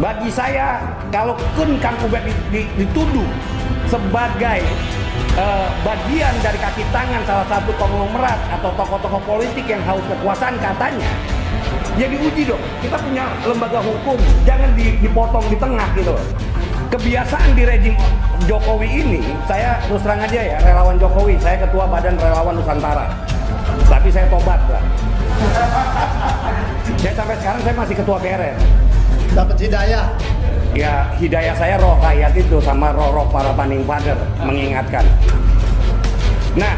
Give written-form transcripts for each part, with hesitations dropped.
Bagi saya, kalaupun Kang Ubed dituduh sebagai bagian dari kaki tangan salah satu konglomerat atau tokoh-tokoh politik yang haus kekuasaan katanya, ya diuji dong. Kita punya lembaga hukum, jangan dipotong di tengah gitu. Kebiasaan di rejim Jokowi ini, saya terus terang aja ya, relawan Jokowi, saya ketua Badan Relawan Nusantara, tapi saya tobat lah. Saya sampai sekarang saya masih ketua BRN. Dapat hidayah. Ya hidayah saya roh rakyat itu sama roh para founding father mengingatkan. Nah,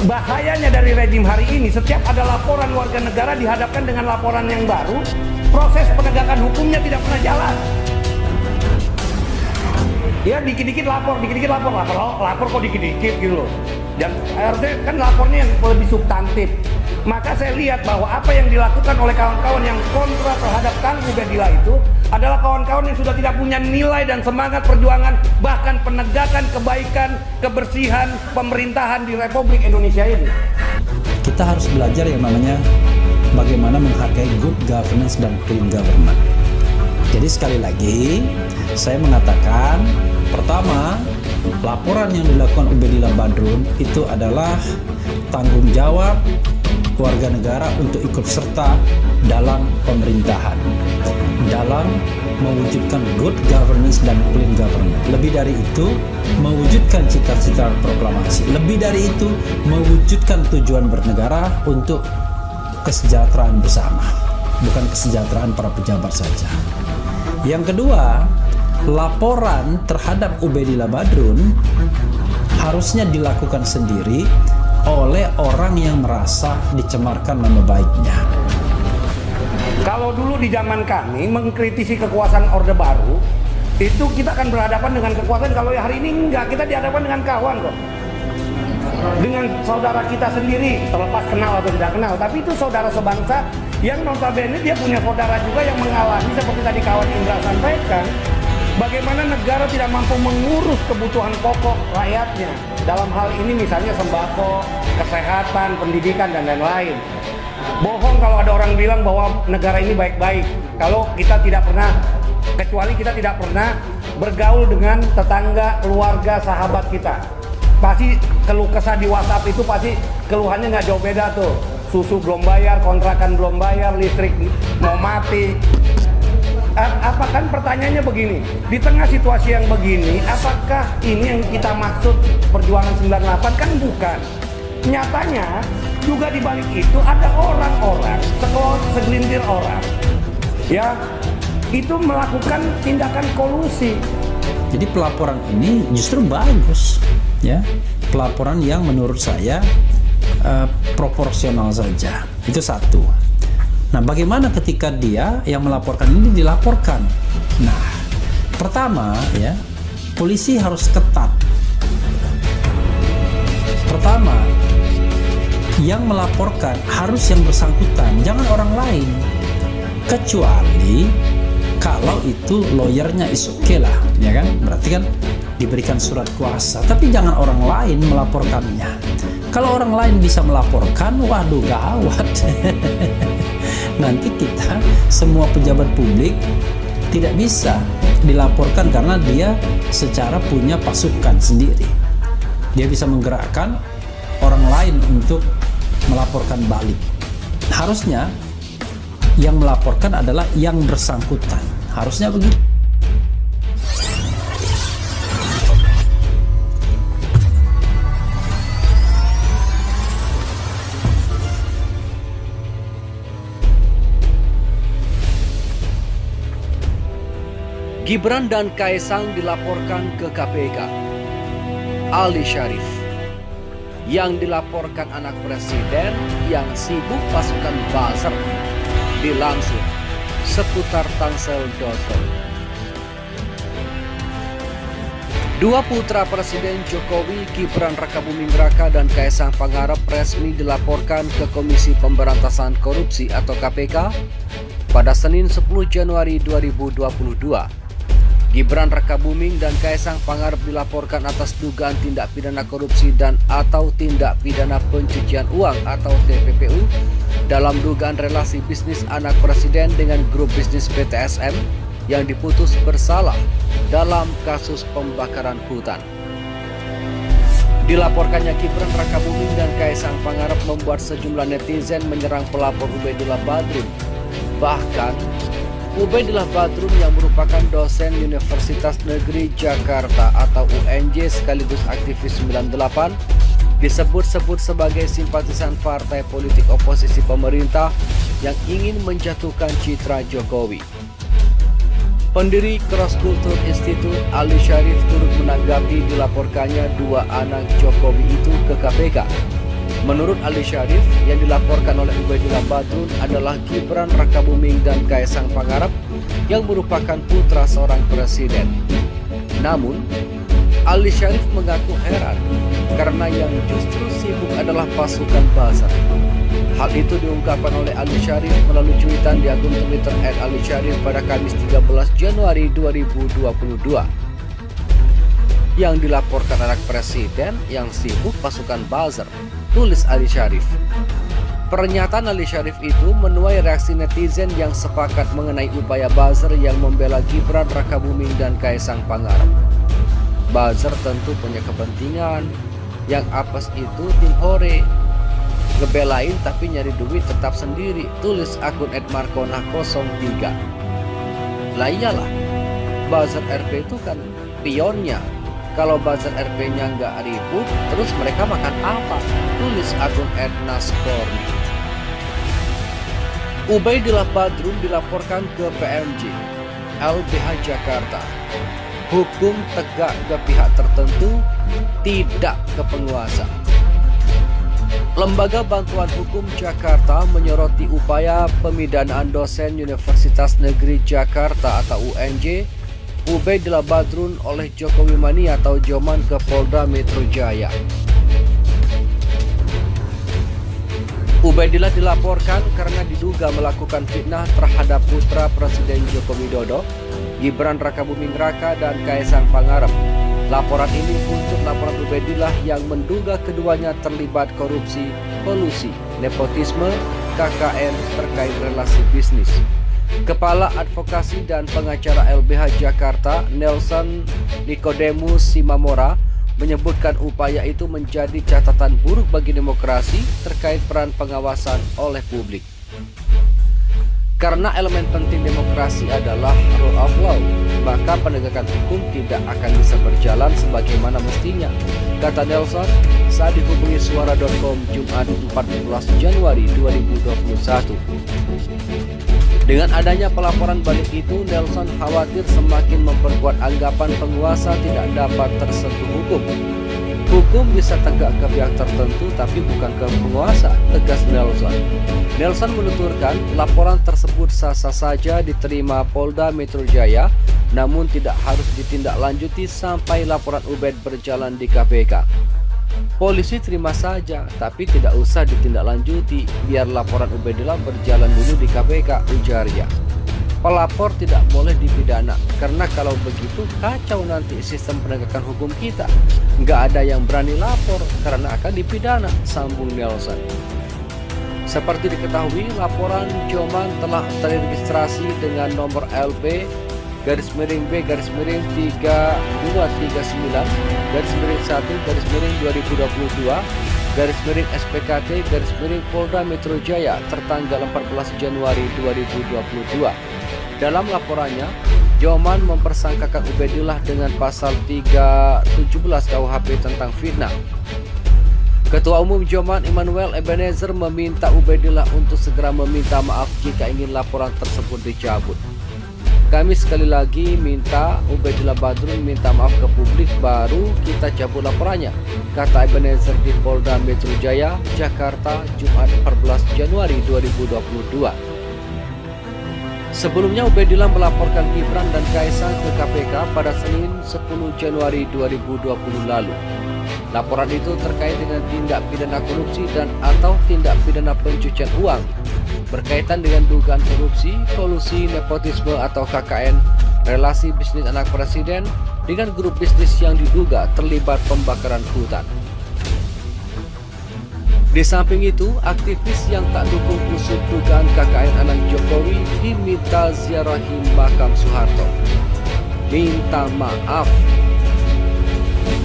bahayanya dari rejim hari ini, setiap ada laporan warga negara dihadapkan dengan laporan yang baru, proses penegakan hukumnya tidak pernah jalan. Ya dikit-dikit lapor kok dikit-dikit gitu loh. Dan harusnya kan lapornya yang lebih substantif. Maka saya lihat bahwa apa yang dilakukan oleh kawan-kawan yang kontra terhadap Kang Ubedillah itu adalah kawan-kawan yang sudah tidak punya nilai dan semangat perjuangan, bahkan penegakan kebaikan, kebersihan pemerintahan di Republik Indonesia ini. Kita harus belajar yang namanya bagaimana menghargai good governance dan clean government. Jadi sekali lagi saya mengatakan, pertama, laporan yang dilakukan Ubedillah Badrun itu adalah tanggung jawab warga negara untuk ikut serta dalam pemerintahan, dalam mewujudkan good governance dan clean government. Lebih dari itu, mewujudkan cita-cita proklamasi. Lebih dari itu, mewujudkan tujuan bernegara untuk kesejahteraan bersama, bukan kesejahteraan para pejabat saja. Yang kedua, laporan terhadap Ubedillah Badrun harusnya dilakukan sendiri oleh orang yang merasa dicemarkan nama baiknya. Kalau dulu di zaman kami mengkritisi kekuasaan Orde Baru, itu kita akan berhadapan dengan kekuasaan. Kalau hari ini enggak, kita dihadapkan dengan kawan kok. Dengan saudara kita sendiri, terlepas kenal atau tidak kenal, tapi itu saudara sebangsa yang notabene dia punya saudara juga yang mengalami seperti tadi kawan Indra sampaikan, bagaimana negara tidak mampu mengurus kebutuhan pokok rakyatnya. Dalam hal ini misalnya sembako, kesehatan, pendidikan, dan lain-lain. Bohong kalau ada orang bilang bahwa negara ini baik-baik. Kalau kita tidak pernah, kecuali kita tidak pernah bergaul dengan tetangga, keluarga, sahabat kita. Pasti keluh kesah di WhatsApp itu pasti keluhannya nggak jauh beda tuh. Susu belum bayar, kontrakan belum bayar, listrik mau mati. Apa kan pertanyaannya begini, di tengah situasi yang begini, apakah ini yang kita maksud perjuangan 98? Kan bukan. Nyatanya juga di balik itu ada orang-orang, segelintir orang ya, itu melakukan tindakan kolusi. Jadi pelaporan ini justru bagus ya, pelaporan yang menurut saya proporsional saja. Itu satu. Nah, bagaimana ketika dia yang melaporkan ini dilaporkan? Nah, pertama ya, polisi harus ketat. Pertama, yang melaporkan harus yang bersangkutan, jangan orang lain. Kecuali kalau itu lawyernya is okay lah, ya kan? Berarti kan diberikan surat kuasa, tapi jangan orang lain melaporkannya. Kalau orang lain bisa melaporkan, waduh gawat. Nanti kita semua pejabat publik tidak bisa dilaporkan karena dia secara punya pasukan sendiri. Dia bisa menggerakkan orang lain untuk melaporkan balik. Harusnya yang melaporkan adalah yang bersangkutan. Harusnya begitu. Gibran dan Kaesang dilaporkan ke KPK. Ali Syarif yang dilaporkan anak presiden yang sibuk pasukan buzzer, dilansir seputar tangsel.com. Dua putra Presiden Jokowi, Gibran Rakabuming Raka dan Kaesang Pangarep resmi dilaporkan ke Komisi Pemberantasan Korupsi atau KPK pada Senin 10 Januari 2022. Gibran Rakabuming dan Kaesang Pangarep dilaporkan atas dugaan tindak pidana korupsi dan atau tindak pidana pencucian uang atau TPPU dalam dugaan relasi bisnis anak presiden dengan grup bisnis PTSM yang diputus bersalah dalam kasus pembakaran hutan. Dilaporkannya Gibran Rakabuming dan Kaesang Pangarep membuat sejumlah netizen menyerang pelapor Ubaidillah Badrun. Bahkan, Ubaidillah Badrun yang merupakan dosen Universitas Negeri Jakarta atau UNJ sekaligus aktivis 98 disebut-sebut sebagai simpatisan partai politik oposisi pemerintah yang ingin menjatuhkan citra Jokowi. Pendiri Cross Culture Institute Ali Syarif turut menanggapi dilaporkannya dua anak Jokowi itu ke KPK. Menurut Ali Syarif, yang dilaporkan oleh Ubaidillah Badrun adalah Gibran Rakabuming dan Kaesang Pangarep yang merupakan putra seorang presiden. Namun, Ali Syarif mengaku heran karena yang justru sibuk adalah pasukan buzzer. Hal itu diungkapkan oleh Ali Syarif melalui cuitan di akun Twitter @Ali Syarif pada Kamis 13 Januari 2022. Yang dilaporkan anak presiden yang sibuk pasukan buzzer, tulis Ali Syarif. Pernyataan Ali Syarif itu menuai reaksi netizen yang sepakat mengenai upaya buzzer yang membela Gibran Rakabuming dan Kaesang Pangarep. Buzzer tentu punya kepentingan, yang apes itu tim hore, ngebelain tapi nyari duit tetap sendiri, tulis akun @markona03. Lah iyalah, buzzer RP itu kan pionnya. Kalau buzzer RP-nya nggak ribut, terus mereka makan apa? Tulis akun @naskorni. Ubaidillah Badrun dilaporkan ke PMJ LBH Jakarta. Hukum tegak ke pihak tertentu, tidak ke penguasa. Lembaga Bantuan Hukum Jakarta menyoroti upaya pemidanaan dosen Universitas Negeri Jakarta atau UNJ Ubaidillah Badrun oleh Jokowi Mania atau Joman ke Polda Metro Jaya. Ubaidillah dilaporkan karena diduga melakukan fitnah terhadap putra Presiden Joko Widodo, Gibran Rakabuming Raka dan Kaesang Pangarep. Laporan ini untuk laporan Ubaidillah yang menduga keduanya terlibat korupsi, kolusi, nepotisme, KKN terkait relasi bisnis. Kepala Advokasi dan Pengacara LBH Jakarta, Nelson Nicodemus Simamora, menyebutkan upaya itu menjadi catatan buruk bagi demokrasi terkait peran pengawasan oleh publik. Karena elemen penting demokrasi adalah rule of law, maka penegakan hukum tidak akan bisa berjalan sebagaimana mestinya, kata Nelson saat dihubungi suara.com Jumat 14 Januari 2021. Dengan adanya pelaporan balik itu, Nelson khawatir semakin memperkuat anggapan penguasa tidak dapat tersentuh hukum. Hukum bisa tegak ke pihak tertentu tapi bukan ke penguasa, tegas Nelson. Nelson menuturkan laporan tersebut sah-sah saja diterima Polda Metro Jaya, namun tidak harus ditindaklanjuti sampai laporan Ubaid berjalan di KPK. Polisi terima saja, tapi tidak usah ditindaklanjuti, biar laporan Ubaidillah berjalan dulu di KPK, ujarnya. Pelapor tidak boleh dipidana, karena kalau begitu kacau nanti sistem penegakan hukum kita. Nggak ada yang berani lapor karena akan dipidana, sambung Nelson. Seperti diketahui, laporan Joman telah terregistrasi dengan nomor LB /B_39-1/2022 Polda Metro Jaya tertanggal 14 Januari 2022. Dalam laporannya, Joman mempersangkakan Ubaidillah dengan pasal 317 KUHP tentang fitnah. Ketua Umum Joman Immanuel Ebenezer meminta Ubaidillah untuk segera meminta maaf jika ingin laporan tersebut dicabut. Kami sekali lagi minta Ubaidillah Badrun minta maaf ke publik, baru kita cabut laporannya, kata Ebenezer di Polda Metro Jaya, Jakarta, Jumat 14 Januari 2022. Sebelumnya Ubaidillah melaporkan Gibran dan Kaesang ke KPK pada Senin 10 Januari 2020 lalu. Laporan itu terkait dengan tindak pidana korupsi dan atau tindak pidana pencucian uang berkaitan dengan dugaan korupsi, kolusi, nepotisme atau KKN, relasi bisnis anak presiden dengan grup bisnis yang diduga terlibat pembakaran hutan. Di samping itu, aktivis yang tak dukung usut dugaan KKN anak Jokowi diminta ziarahi makam Soeharto. Minta maaf.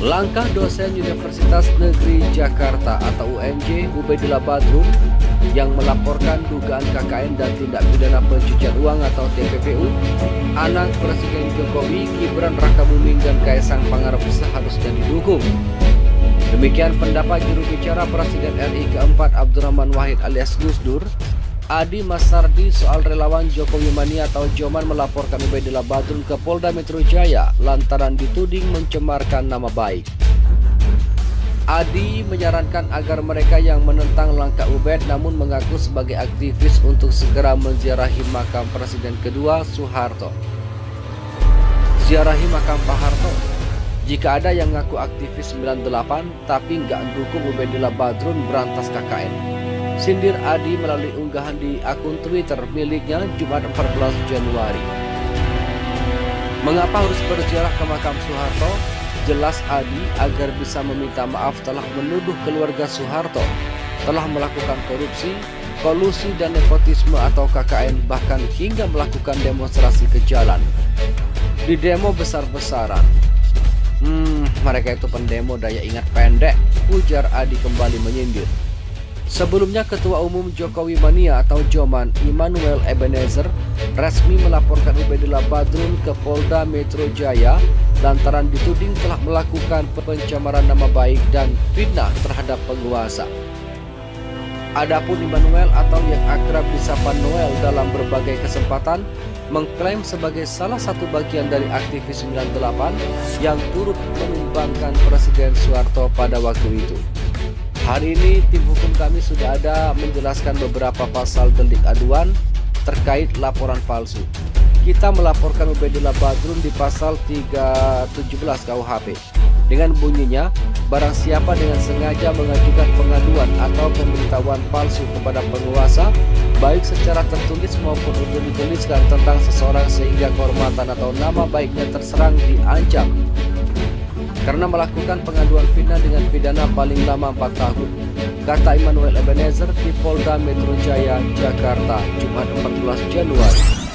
Langkah dosen Universitas Negeri Jakarta atau UNJ Ubaidillah Badrun yang melaporkan dugaan KKN dan tindak pidana pencucian uang atau TPPU anak Presiden Jokowi, Gibran Rakabuming dan Kaisang Pangarep seharusnya didukung. Demikian pendapat juru bicara Presiden RI keempat Abdurrahman Wahid alias Gus Dur, Adi Masardi, soal relawan Jokowi Mania atau Joman melaporkan Ubaidillah Badrun ke Polda Metro Jaya lantaran dituding mencemarkan nama baik. Adi menyarankan agar mereka yang menentang langkah Ubaid namun mengaku sebagai aktivis untuk segera menziarahi makam Presiden kedua Soeharto. Ziarahi makam Pak Harto. Jika ada yang ngaku aktivis 98 tapi nggak dukung Ubaidillah Badrun berantas KKN. Sindir Adi melalui unggahan di akun Twitter miliknya Jumat 14 Januari. Mengapa harus berziarah ke makam Soeharto? Jelas Adi agar bisa meminta maaf telah menuduh keluarga Soeharto telah melakukan korupsi, kolusi dan nepotisme atau KKN, bahkan hingga melakukan demonstrasi ke jalan. Di demo besar-besaran. Mereka itu pendemo daya ingat pendek, ujar Adi kembali menyindir. Sebelumnya Ketua Umum Jokowi Mania atau Joman Immanuel Ebenezer resmi melaporkan Ubaidillah Badrun ke Polda Metro Jaya lantaran dituding telah melakukan pencemaran nama baik dan fitnah terhadap penguasa. Adapun Immanuel atau yang akrab disapa Noel dalam berbagai kesempatan mengklaim sebagai salah satu bagian dari aktivis 98 yang turut menumbangkan Presiden Soeharto pada waktu itu. Hari ini tim hukum kami sudah ada menjelaskan beberapa pasal delik aduan terkait laporan palsu. Kita melaporkan Ubaidillah Badrun di pasal 317 KUHP dengan bunyinya, barang siapa dengan sengaja mengajukan pengaduan atau pemberitahuan palsu kepada penguasa, baik secara tertulis maupun untuk dituliskan tentang seseorang sehingga kehormatan atau nama baiknya terserang, diancam. Karena melakukan pengaduan fitnah dengan pidana paling lama 4 tahun, kata Immanuel Ebenezer di Polda Metro Jaya, Jakarta, Jumat 14 Januari.